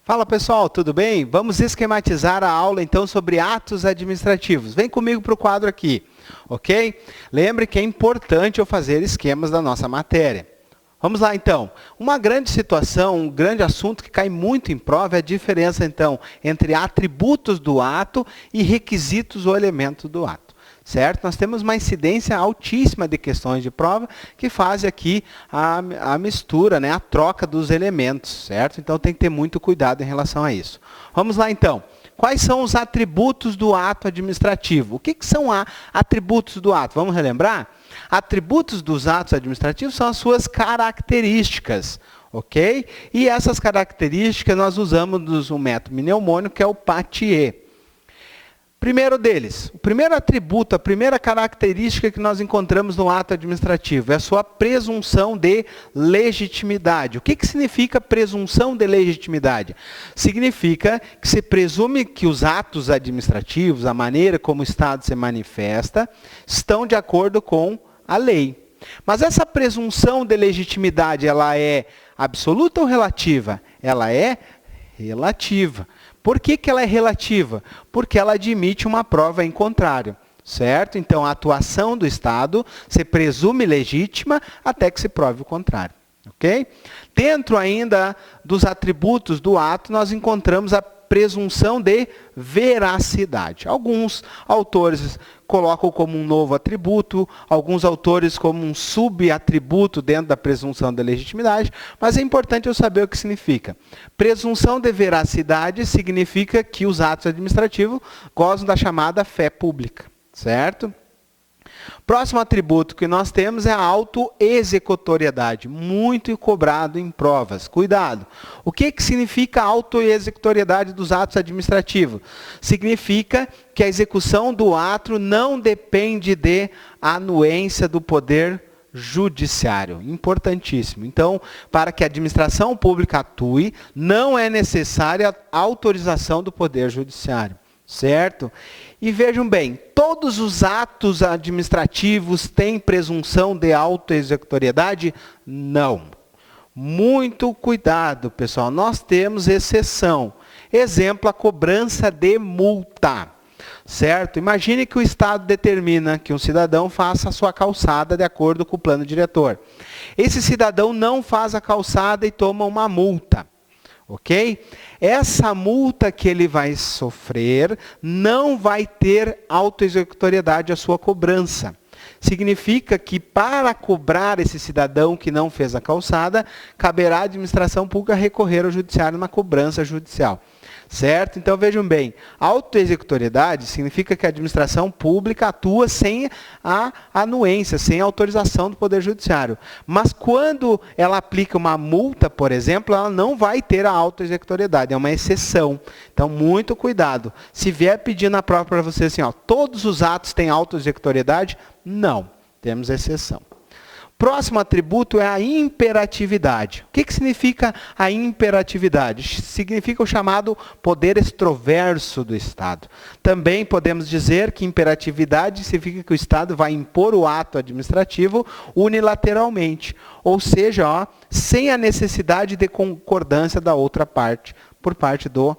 Fala pessoal, tudo bem? Vamos esquematizar a aula então sobre atos administrativos. Vem comigo para o quadro aqui, ok? Lembre que é importante eu fazer esquemas da nossa matéria. Vamos lá então. Uma grande situação, um grande assunto que cai muito em prova é a diferença então entre atributos do ato e requisitos ou elementos do ato. Certo? Nós temos uma incidência altíssima de questões de prova que fazem aqui a mistura, né? A troca dos elementos, certo? Então tem que ter muito cuidado em relação a isso. Vamos lá então. Quais são os atributos do ato administrativo? O que são atributos do ato? Vamos relembrar? Atributos dos atos administrativos são as suas características, ok? E essas características nós usamos um método mnemônico que é o PATIE. Primeiro deles, o primeiro atributo, a primeira característica que nós encontramos no ato administrativo é a sua presunção de legitimidade. O que significa presunção de legitimidade? Significa que se presume que os atos administrativos, a maneira como o Estado se manifesta, estão de acordo com a lei. Mas essa presunção de legitimidade, ela é absoluta ou relativa? Ela é relativa. Por que ela é relativa? Porque ela admite uma prova em contrário, certo? Então, a atuação do Estado se presume legítima até que se prove o contrário, ok? Dentro ainda dos atributos do ato, nós encontramos a presunção de veracidade. Alguns autores colocam como um novo atributo, alguns autores como um subatributo dentro da presunção de legitimidade, mas é importante eu saber o que significa. Presunção de veracidade significa que os atos administrativos gozam da chamada fé pública, certo? Próximo atributo que nós temos é a autoexecutoriedade, muito cobrado em provas. Cuidado! O que significa a autoexecutoriedade dos atos administrativos? Significa que a execução do ato não depende de anuência do poder judiciário. Importantíssimo. Então, para que a administração pública atue, não é necessária a autorização do poder judiciário. Certo? E vejam bem, todos os atos administrativos têm presunção de autoexecutoriedade? Não. Muito cuidado, pessoal. Nós temos exceção. Exemplo, a cobrança de multa. Certo? Imagine que o Estado determina que um cidadão faça a sua calçada de acordo com o plano diretor. Esse cidadão não faz a calçada e toma uma multa. Ok? Essa multa que ele vai sofrer não vai ter autoexecutoriedade a sua cobrança. Significa que para cobrar esse cidadão que não fez a calçada, caberá à administração pública recorrer ao judiciário na cobrança judicial. Certo? Então vejam bem, autoexecutoriedade significa que a administração pública atua sem a anuência, sem a autorização do Poder Judiciário. Mas quando ela aplica uma multa, por exemplo, ela não vai ter a autoexecutoriedade, é uma exceção. Então muito cuidado. Se vier pedir na prova para você assim, ó, todos os atos têm autoexecutoriedade? Não, temos exceção. Próximo atributo é a imperatividade. O que significa a imperatividade? Significa o chamado poder extroverso do Estado. Também podemos dizer que imperatividade significa que o Estado vai impor o ato administrativo unilateralmente. Ou seja, ó, sem a necessidade de concordância da outra parte, por parte do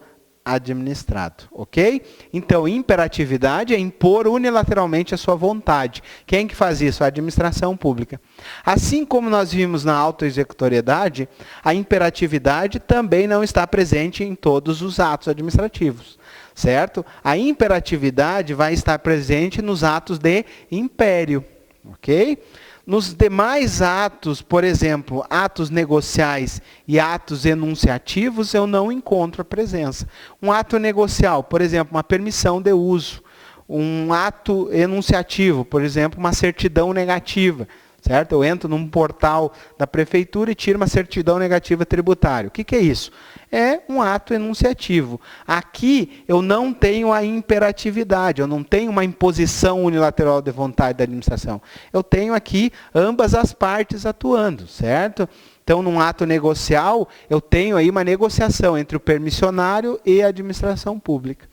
administrado, ok? Então, imperatividade é impor unilateralmente a sua vontade. Quem que faz isso? A administração pública. Assim como nós vimos na autoexecutoriedade, a imperatividade também não está presente em todos os atos administrativos, certo? A imperatividade vai estar presente nos atos de império, ok? Nos demais atos, por exemplo, atos negociais e atos enunciativos, eu não encontro a presença. Um ato negocial, por exemplo, uma permissão de uso. Um ato enunciativo, por exemplo, uma certidão negativa. Certo? Eu entro num portal da prefeitura e tiro uma certidão negativa tributária. O que é isso? É um ato enunciativo. Aqui eu não tenho a imperatividade, eu não tenho uma imposição unilateral de vontade da administração. Eu tenho aqui ambas as partes atuando, certo? Então, num ato negocial, eu tenho aí uma negociação entre o permissionário e a administração pública.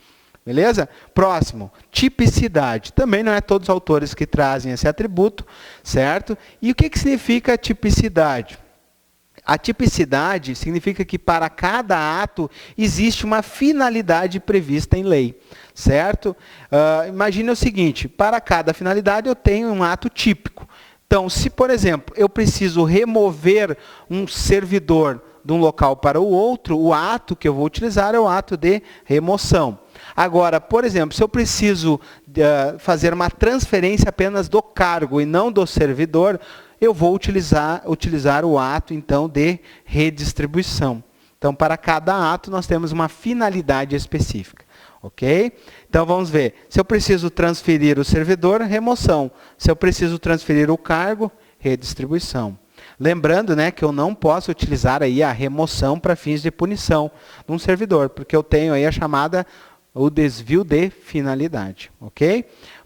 Beleza? Próximo, tipicidade. Também não é todos os autores que trazem esse atributo, certo? E o que significa tipicidade? A tipicidade significa que para cada ato existe uma finalidade prevista em lei, certo? Imagine o seguinte, para cada finalidade eu tenho um ato típico. Então, se, por exemplo, eu preciso remover um servidor de um local para o outro, o ato que eu vou utilizar é o ato de remoção. Agora, por exemplo, se eu preciso fazer uma transferência apenas do cargo e não do servidor, eu vou utilizar o ato, então, de redistribuição. Então, para cada ato, nós temos uma finalidade específica. Ok? Então, vamos ver. Se eu preciso transferir o servidor, remoção. Se eu preciso transferir o cargo, redistribuição. Lembrando, né, que eu não posso utilizar aí a remoção para fins de punição de um servidor, porque eu tenho aí a chamada, o desvio de finalidade. Ok?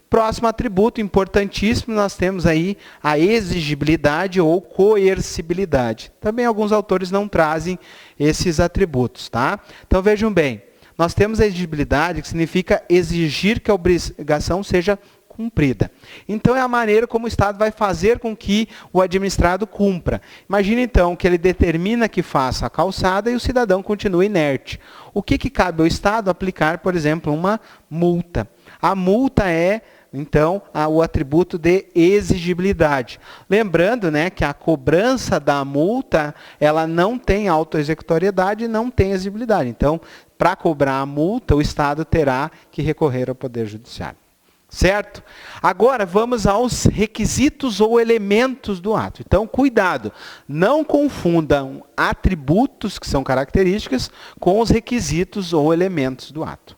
Próximo atributo importantíssimo, nós temos aí a exigibilidade ou coercibilidade. Também alguns autores não trazem esses atributos, tá? Então vejam bem, nós temos a exigibilidade, que significa exigir que a obrigação seja cumprida. Então é a maneira como o Estado vai fazer com que o administrado cumpra. Imagine então que ele determina que faça a calçada e o cidadão continua inerte. O que cabe ao Estado? Aplicar, por exemplo, uma multa. A multa é, então, o atributo de exigibilidade. Lembrando, né, que a cobrança da multa, ela não tem autoexecutoriedade e não tem exigibilidade. Então, para cobrar a multa, o Estado terá que recorrer ao Poder Judiciário. Certo? Agora, vamos aos requisitos ou elementos do ato. Então, cuidado, não confundam atributos, que são características, com os requisitos ou elementos do ato.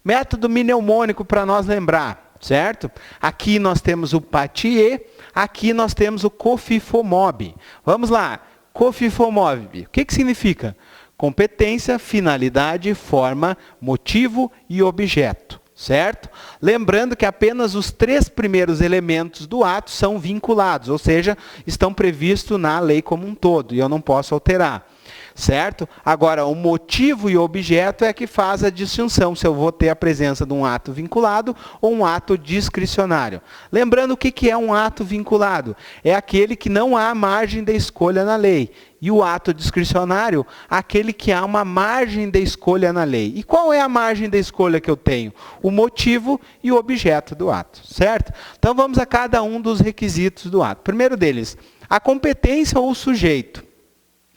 Método mnemônico para nós lembrar. Certo? Aqui nós temos o PATIE, aqui nós temos o COFIFOMOB. Vamos lá, COFIFOMOB, o que significa? Competência, finalidade, forma, motivo e objeto, certo? Lembrando que apenas os 3 primeiros elementos do ato são vinculados, ou seja, estão previstos na lei como um todo, e eu não posso alterar. Certo? Agora, o motivo e o objeto é que faz a distinção, se eu vou ter a presença de um ato vinculado ou um ato discricionário. Lembrando o que é um ato vinculado? É aquele que não há margem de escolha na lei. E o ato discricionário, aquele que há uma margem de escolha na lei. E qual é a margem de escolha que eu tenho? O motivo e o objeto do ato, certo? Então vamos a cada um dos requisitos do ato. Primeiro deles, a competência ou o sujeito.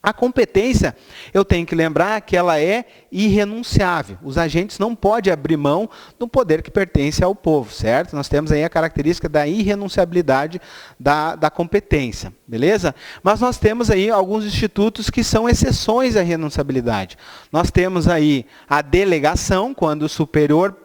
A competência, eu tenho que lembrar que ela é irrenunciável. Os agentes não podem abrir mão do poder que pertence ao povo, certo? Nós temos aí a característica da irrenunciabilidade da competência, beleza? Mas nós temos aí alguns institutos que são exceções à renunciabilidade. Nós temos aí a delegação, quando o superior,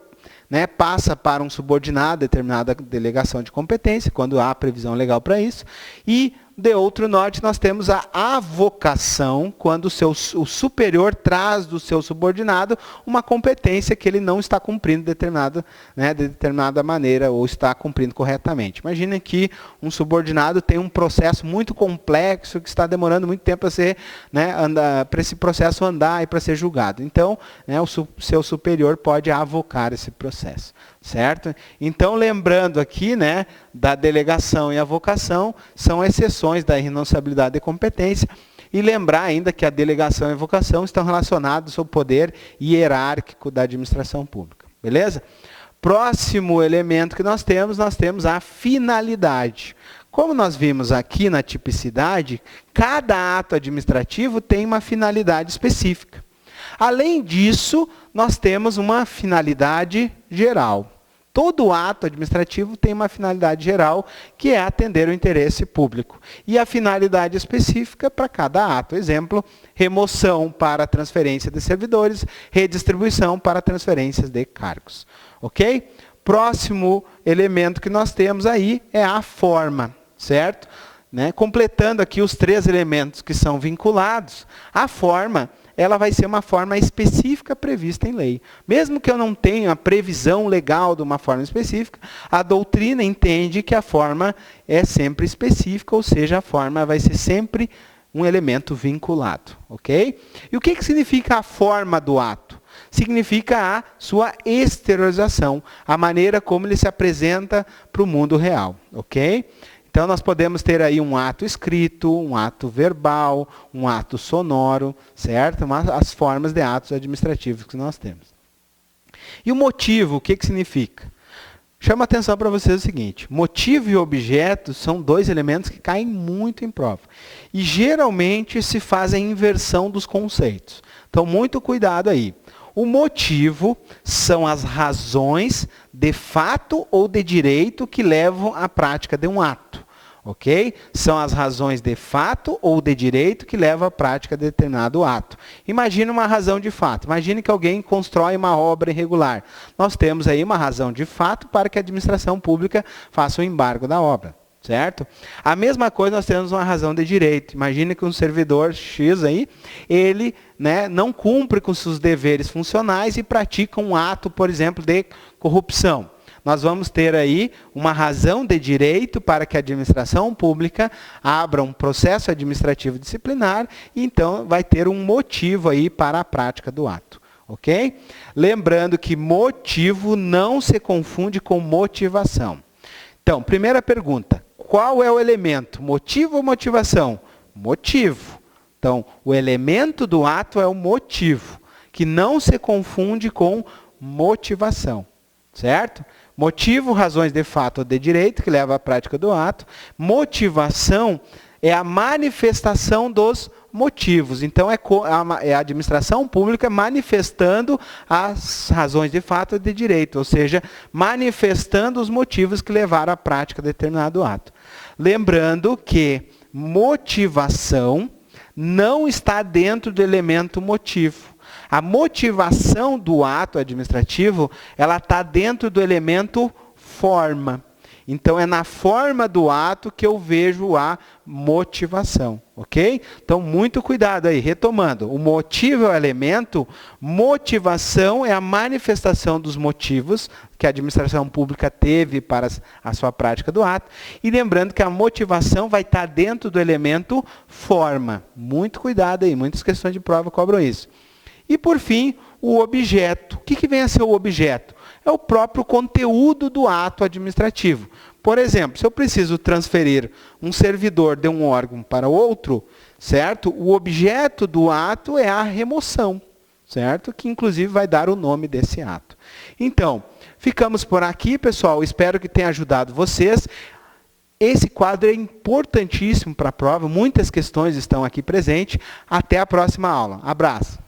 né, passa para um subordinado determinada delegação de competência, quando há previsão legal para isso, e de outro norte, nós temos a avocação, quando o superior traz do seu subordinado uma competência que ele não está cumprindo de determinada maneira ou está cumprindo corretamente. Imagina que um subordinado tem um processo muito complexo que está demorando muito tempo para esse processo andar e para ser julgado. Então, o seu superior pode avocar esse processo. Certo? Então, lembrando aqui, da delegação e avocação, são exceções da irrenunciabilidade de competência, e lembrar ainda que a delegação e a avocação estão relacionados ao poder hierárquico da administração pública. Beleza? Próximo elemento que nós temos a finalidade. Como nós vimos aqui na tipicidade, cada ato administrativo tem uma finalidade específica. Além disso, nós temos uma finalidade geral. Todo ato administrativo tem uma finalidade geral, que é atender o interesse público. E a finalidade específica para cada ato. Exemplo, remoção para transferência de servidores, redistribuição para transferências de cargos. Ok? Próximo elemento que nós temos aí é a forma, certo? Completando aqui os 3 elementos que são vinculados, a forma, ela vai ser uma forma específica prevista em lei. Mesmo que eu não tenha a previsão legal de uma forma específica, a doutrina entende que a forma é sempre específica, ou seja, a forma vai ser sempre um elemento vinculado. Ok? E o que significa a forma do ato? Significa a sua exteriorização, a maneira como ele se apresenta para o mundo real. Ok? Então, nós podemos ter aí um ato escrito, um ato verbal, um ato sonoro, certo? As formas de atos administrativos que nós temos. E o motivo, o que significa? Chama a atenção para vocês o seguinte, motivo e objeto são dois elementos que caem muito em prova. E geralmente se faz a inversão dos conceitos. Então, muito cuidado aí. O motivo são as razões de fato ou de direito que levam à prática de um ato. Ok? São as razões de fato ou de direito que levam à prática de determinado ato. Imagine uma razão de fato. Imagine que alguém constrói uma obra irregular. Nós temos aí uma razão de fato para que a administração pública faça o embargo da obra. Certo? A mesma coisa nós temos uma razão de direito. Imagine que um servidor X aí, ele não cumpre com seus deveres funcionais e pratica um ato, por exemplo, de corrupção. Nós vamos ter aí uma razão de direito para que a administração pública abra um processo administrativo disciplinar e então vai ter um motivo aí para a prática do ato. Ok? Lembrando que motivo não se confunde com motivação. Então, primeira pergunta, qual é o elemento? Motivo ou motivação? Motivo. Então, o elemento do ato é o motivo, que não se confunde com motivação. Certo? Motivo, razões de fato ou de direito, que leva à prática do ato. Motivação é a manifestação dos motivos. Então, é a administração pública manifestando as razões de fato ou de direito, ou seja, manifestando os motivos que levaram à prática de determinado ato. Lembrando que motivação não está dentro do elemento motivo. A motivação do ato administrativo, ela está dentro do elemento forma. Então, é na forma do ato que eu vejo a motivação, ok? Então, muito cuidado aí, retomando. O motivo é o elemento, motivação é a manifestação dos motivos que a administração pública teve para a sua prática do ato. E lembrando que a motivação vai estar dentro do elemento forma. Muito cuidado aí, muitas questões de prova cobram isso. E, por fim, o objeto. O que vem a ser o objeto? É o próprio conteúdo do ato administrativo. Por exemplo, se eu preciso transferir um servidor de um órgão para outro, certo? O objeto do ato é a remoção, certo? Que, inclusive, vai dar o nome desse ato. Então, ficamos por aqui, pessoal. Espero que tenha ajudado vocês. Esse quadro é importantíssimo para a prova. Muitas questões estão aqui presentes. Até a próxima aula. Abraço.